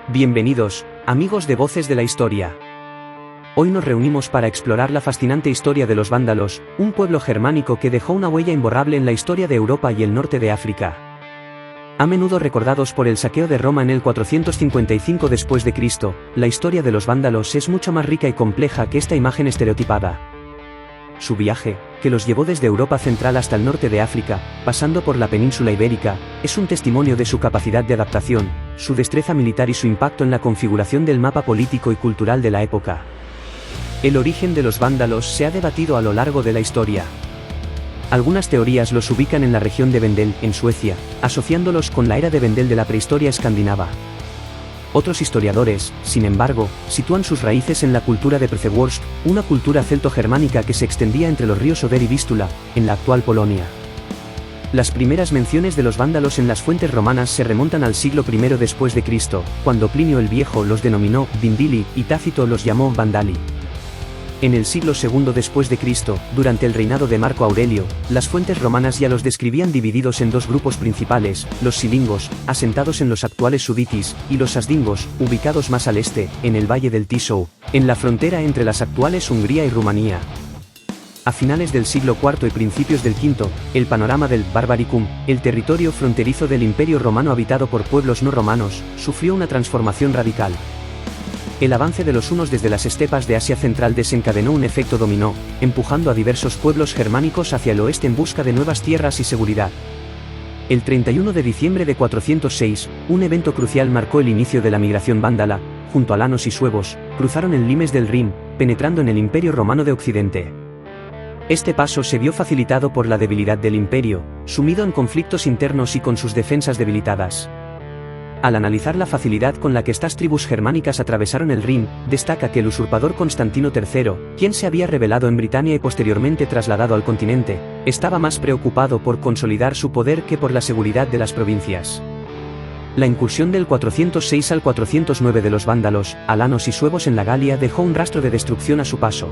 Bienvenidos, amigos de Voces de la Historia. Hoy nos reunimos para explorar la fascinante historia de los vándalos, un pueblo germánico que dejó una huella imborrable en la historia de Europa y el norte de África. A menudo recordados por el saqueo de Roma en el 455 después de Cristo, la historia de los vándalos es mucho más rica y compleja que esta imagen estereotipada. Su viaje, que los llevó desde Europa central hasta el norte de África, pasando por la península ibérica, es un testimonio de su capacidad de adaptación, su destreza militar y su impacto en la configuración del mapa político y cultural de la época. El origen de los vándalos se ha debatido a lo largo de la historia. Algunas teorías los ubican en la región de Vendel, en Suecia, asociándolos con la era de Vendel de la prehistoria escandinava. Otros historiadores, sin embargo, sitúan sus raíces en la cultura de Przeworsk, una cultura celto-germánica que se extendía entre los ríos Oder y Vístula, en la actual Polonia. Las primeras menciones de los vándalos en las fuentes romanas se remontan al siglo I después de Cristo, cuando Plinio el Viejo los denominó Vindili y Tácito los llamó Vandali. En el siglo II después de Cristo, durante el reinado de Marco Aurelio, las fuentes romanas ya los describían divididos en dos grupos principales, los silingos, asentados en los actuales Suditis, y los asdingos, ubicados más al este, en el valle del Tisou, en la frontera entre las actuales Hungría y Rumanía. A finales del siglo IV y principios del V, el panorama del Barbaricum, el territorio fronterizo del Imperio Romano habitado por pueblos no romanos, sufrió una transformación radical. El avance de los hunos desde las estepas de Asia Central desencadenó un efecto dominó, empujando a diversos pueblos germánicos hacia el oeste en busca de nuevas tierras y seguridad. El 31 de diciembre de 406, un evento crucial marcó el inicio de la migración vándala. Junto a alanos y suevos, cruzaron el limes del Rin, penetrando en el Imperio Romano de Occidente. Este paso se vio facilitado por la debilidad del imperio, sumido en conflictos internos y con sus defensas debilitadas. Al analizar la facilidad con la que estas tribus germánicas atravesaron el Rin, destaca que el usurpador Constantino III, quien se había rebelado en Britania y posteriormente trasladado al continente, estaba más preocupado por consolidar su poder que por la seguridad de las provincias. La incursión del 406 al 409 de los vándalos, alanos y suevos en la Galia dejó un rastro de destrucción a su paso.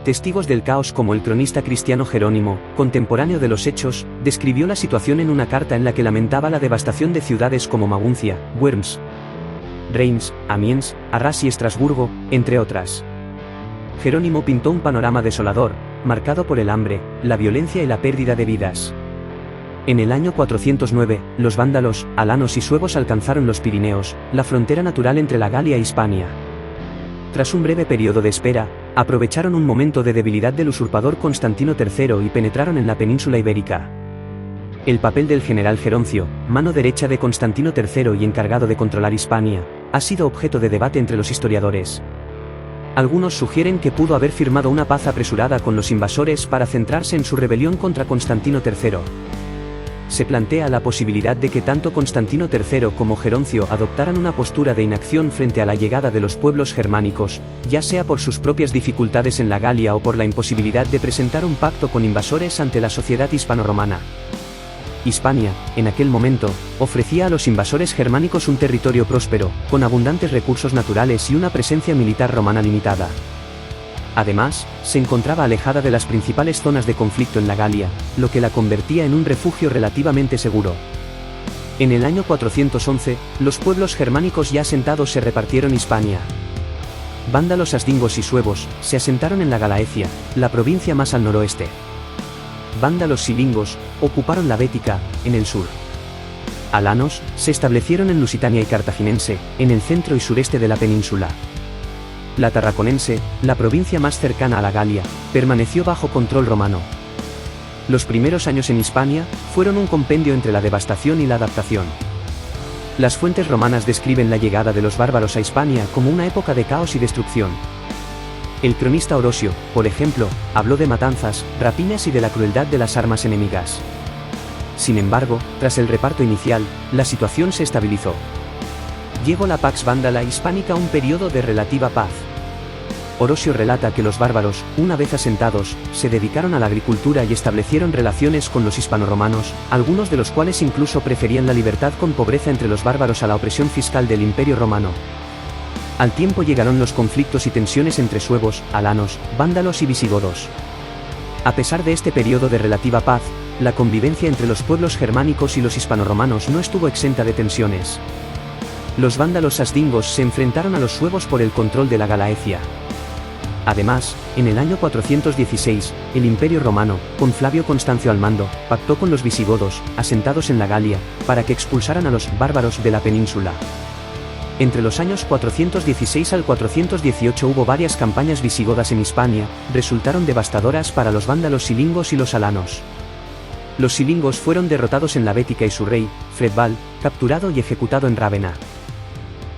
Testigos del caos como el cronista cristiano Jerónimo, contemporáneo de los hechos, describió la situación en una carta en la que lamentaba la devastación de ciudades como Maguncia, Worms, Reims, Amiens, Arras y Estrasburgo, entre otras. Jerónimo pintó un panorama desolador, marcado por el hambre, la violencia y la pérdida de vidas. En el año 409, los vándalos, alanos y suevos alcanzaron los Pirineos, la frontera natural entre la Galia e Hispania. Tras un breve periodo de espera, aprovecharon un momento de debilidad del usurpador Constantino III y penetraron en la península ibérica. El papel del general Geroncio, mano derecha de Constantino III y encargado de controlar Hispania, ha sido objeto de debate entre los historiadores. Algunos sugieren que pudo haber firmado una paz apresurada con los invasores para centrarse en su rebelión contra Constantino III. Se plantea la posibilidad de que tanto Constantino III como Geroncio adoptaran una postura de inacción frente a la llegada de los pueblos germánicos, ya sea por sus propias dificultades en la Galia o por la imposibilidad de presentar un pacto con invasores ante la sociedad hispano-romana. Hispania, en aquel momento, ofrecía a los invasores germánicos un territorio próspero, con abundantes recursos naturales y una presencia militar romana limitada. Además, se encontraba alejada de las principales zonas de conflicto en la Galia, lo que la convertía en un refugio relativamente seguro. En el año 411, los pueblos germánicos ya asentados se repartieron Hispania. Vándalos asdingos y suevos se asentaron en la Galaecia, la provincia más al noroeste. Vándalos silingos ocuparon la Bética, en el sur. Alanos se establecieron en Lusitania y Cartaginense, en el centro y sureste de la península. La Tarraconense, la provincia más cercana a la Galia, permaneció bajo control romano. Los primeros años en Hispania fueron un compendio entre la devastación y la adaptación. Las fuentes romanas describen la llegada de los bárbaros a Hispania como una época de caos y destrucción. El cronista Orosio, por ejemplo, habló de matanzas, rapiñas y de la crueldad de las armas enemigas. Sin embargo, tras el reparto inicial, la situación se estabilizó. Llegó la Pax Vandala Hispánica, un periodo de relativa paz. Orosio relata que los bárbaros, una vez asentados, se dedicaron a la agricultura y establecieron relaciones con los hispanoromanos, algunos de los cuales incluso preferían la libertad con pobreza entre los bárbaros a la opresión fiscal del Imperio Romano. Al tiempo llegaron los conflictos y tensiones entre suevos, alanos, vándalos y visigodos. A pesar de este periodo de relativa paz, la convivencia entre los pueblos germánicos y los hispanoromanos no estuvo exenta de tensiones. Los vándalos asdingos se enfrentaron a los suevos por el control de la Galaecia. Además, en el año 416, el Imperio Romano, con Flavio Constancio al mando, pactó con los visigodos, asentados en la Galia, para que expulsaran a los bárbaros de la península. Entre los años 416 al 418 hubo varias campañas visigodas en Hispania, resultaron devastadoras para los vándalos silingos y los alanos. Los silingos fueron derrotados en la Bética y su rey, Fredbal, capturado y ejecutado en Rávena.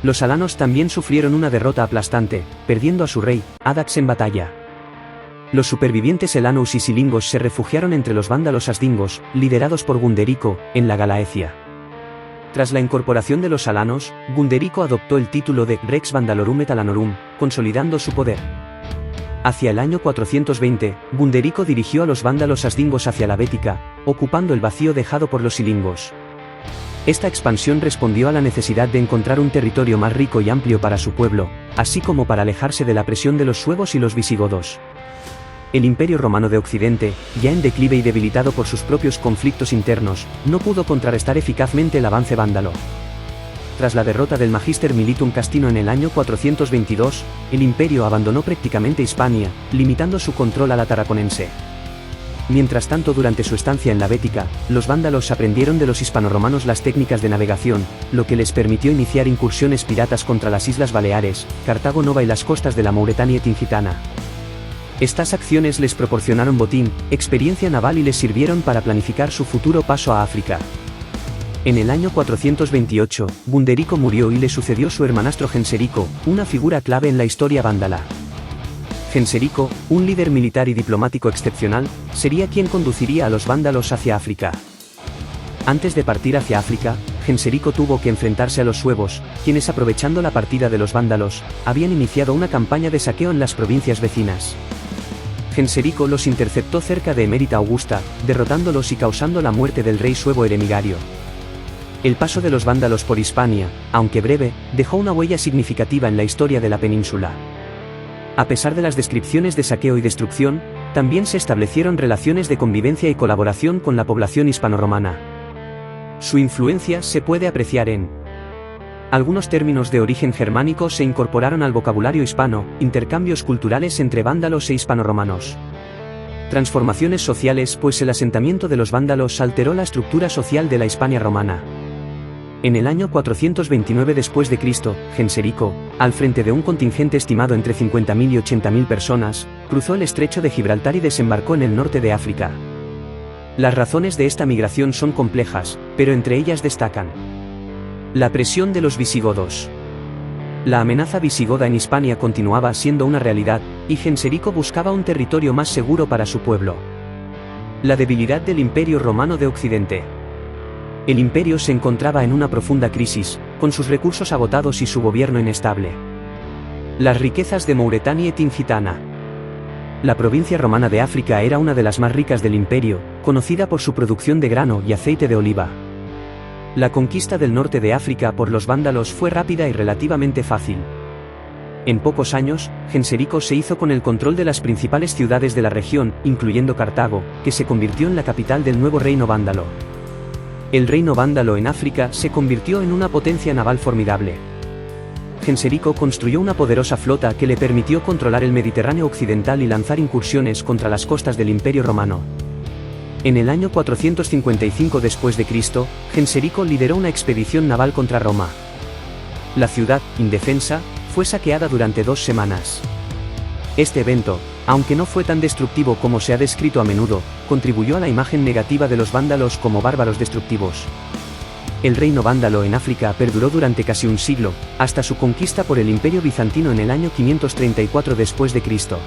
Los alanos también sufrieron una derrota aplastante, perdiendo a su rey, Adax en batalla. Los supervivientes elanus y silingos se refugiaron entre los vándalos asdingos, liderados por Gunderico, en la Galaecia. Tras la incorporación de los alanos, Gunderico adoptó el título de Rex Vandalorum et Alanorum, consolidando su poder. Hacia el año 420, Gunderico dirigió a los vándalos asdingos hacia la Bética, ocupando el vacío dejado por los silingos. Esta expansión respondió a la necesidad de encontrar un territorio más rico y amplio para su pueblo, así como para alejarse de la presión de los suevos y los visigodos. El Imperio Romano de Occidente, ya en declive y debilitado por sus propios conflictos internos, no pudo contrarrestar eficazmente el avance vándalo. Tras la derrota del Magister Militum Castino en el año 422, el imperio abandonó prácticamente Hispania, limitando su control a la Tarraconense. Mientras tanto, durante su estancia en la Bética, los vándalos aprendieron de los hispanoromanos las técnicas de navegación, lo que les permitió iniciar incursiones piratas contra las Islas Baleares, Cartago Nova y las costas de la Mauretania Tingitana. Estas acciones les proporcionaron botín, experiencia naval y les sirvieron para planificar su futuro paso a África. En el año 428, Gunderico murió y le sucedió su hermanastro Genserico, una figura clave en la historia vándala. Genserico, un líder militar y diplomático excepcional, sería quien conduciría a los vándalos hacia África. Antes de partir hacia África, Genserico tuvo que enfrentarse a los suevos, quienes aprovechando la partida de los vándalos, habían iniciado una campaña de saqueo en las provincias vecinas. Genserico los interceptó cerca de Emérita Augusta, derrotándolos y causando la muerte del rey suevo Eremigario. El paso de los vándalos por Hispania, aunque breve, dejó una huella significativa en la historia de la península. A pesar de las descripciones de saqueo y destrucción, también se establecieron relaciones de convivencia y colaboración con la población hispanorromana. Su influencia se puede apreciar en algunos términos de origen germánico se incorporaron al vocabulario hispano, intercambios culturales entre vándalos e hispanoromanos. Transformaciones sociales, pues el asentamiento de los vándalos alteró la estructura social de la Hispania romana. En el año 429 después de Cristo, Genserico, al frente de un contingente estimado entre 50.000 y 80.000 personas, cruzó el estrecho de Gibraltar y desembarcó en el norte de África. Las razones de esta migración son complejas, pero entre ellas destacan la presión de los visigodos. La amenaza visigoda en Hispania continuaba siendo una realidad, y Genserico buscaba un territorio más seguro para su pueblo. La debilidad del Imperio Romano de Occidente. El imperio se encontraba en una profunda crisis, con sus recursos agotados y su gobierno inestable. Las riquezas de Mauretania Tingitana. La provincia romana de África era una de las más ricas del imperio, conocida por su producción de grano y aceite de oliva. La conquista del norte de África por los vándalos fue rápida y relativamente fácil. En pocos años, Genserico se hizo con el control de las principales ciudades de la región, incluyendo Cartago, que se convirtió en la capital del nuevo reino vándalo. El reino vándalo en África se convirtió en una potencia naval formidable. Genserico construyó una poderosa flota que le permitió controlar el Mediterráneo occidental y lanzar incursiones contra las costas del Imperio Romano. En el año 455 después de Cristo, Genserico lideró una expedición naval contra Roma. La ciudad, indefensa, fue saqueada durante 2 semanas. Este evento, aunque no fue tan destructivo como se ha descrito a menudo, contribuyó a la imagen negativa de los vándalos como bárbaros destructivos. El reino vándalo en África perduró durante casi un siglo, hasta su conquista por el Imperio Bizantino en el año 534 después de Cristo.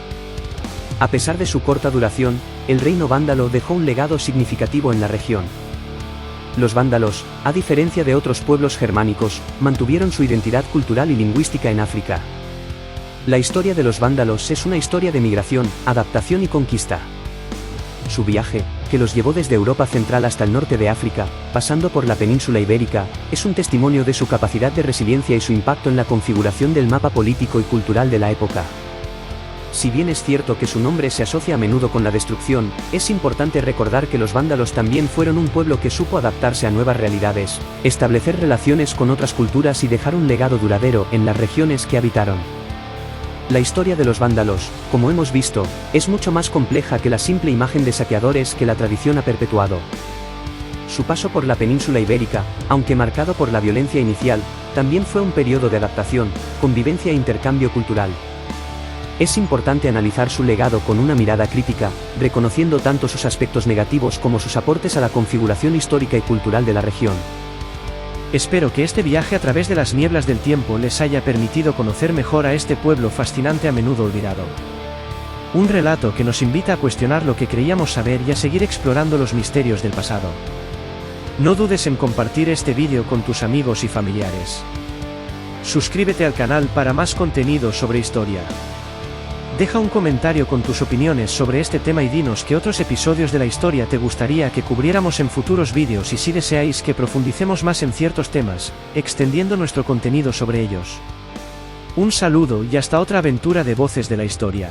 A pesar de su corta duración, el reino vándalo dejó un legado significativo en la región. Los vándalos, a diferencia de otros pueblos germánicos, mantuvieron su identidad cultural y lingüística en África. La historia de los vándalos es una historia de migración, adaptación y conquista. Su viaje, que los llevó desde Europa central hasta el norte de África, pasando por la península ibérica, es un testimonio de su capacidad de resiliencia y su impacto en la configuración del mapa político y cultural de la época. Si bien es cierto que su nombre se asocia a menudo con la destrucción, es importante recordar que los vándalos también fueron un pueblo que supo adaptarse a nuevas realidades, establecer relaciones con otras culturas y dejar un legado duradero en las regiones que habitaron. La historia de los vándalos, como hemos visto, es mucho más compleja que la simple imagen de saqueadores que la tradición ha perpetuado. Su paso por la península ibérica, aunque marcado por la violencia inicial, también fue un periodo de adaptación, convivencia e intercambio cultural. Es importante analizar su legado con una mirada crítica, reconociendo tanto sus aspectos negativos como sus aportes a la configuración histórica y cultural de la región. Espero que este viaje a través de las nieblas del tiempo les haya permitido conocer mejor a este pueblo fascinante a menudo olvidado. Un relato que nos invita a cuestionar lo que creíamos saber y a seguir explorando los misterios del pasado. No dudes en compartir este vídeo con tus amigos y familiares. Suscríbete al canal para más contenido sobre historia. Deja un comentario con tus opiniones sobre este tema y dinos qué otros episodios de la historia te gustaría que cubriéramos en futuros vídeos y si deseáis que profundicemos más en ciertos temas, extendiendo nuestro contenido sobre ellos. Un saludo y hasta otra aventura de Voces de la Historia.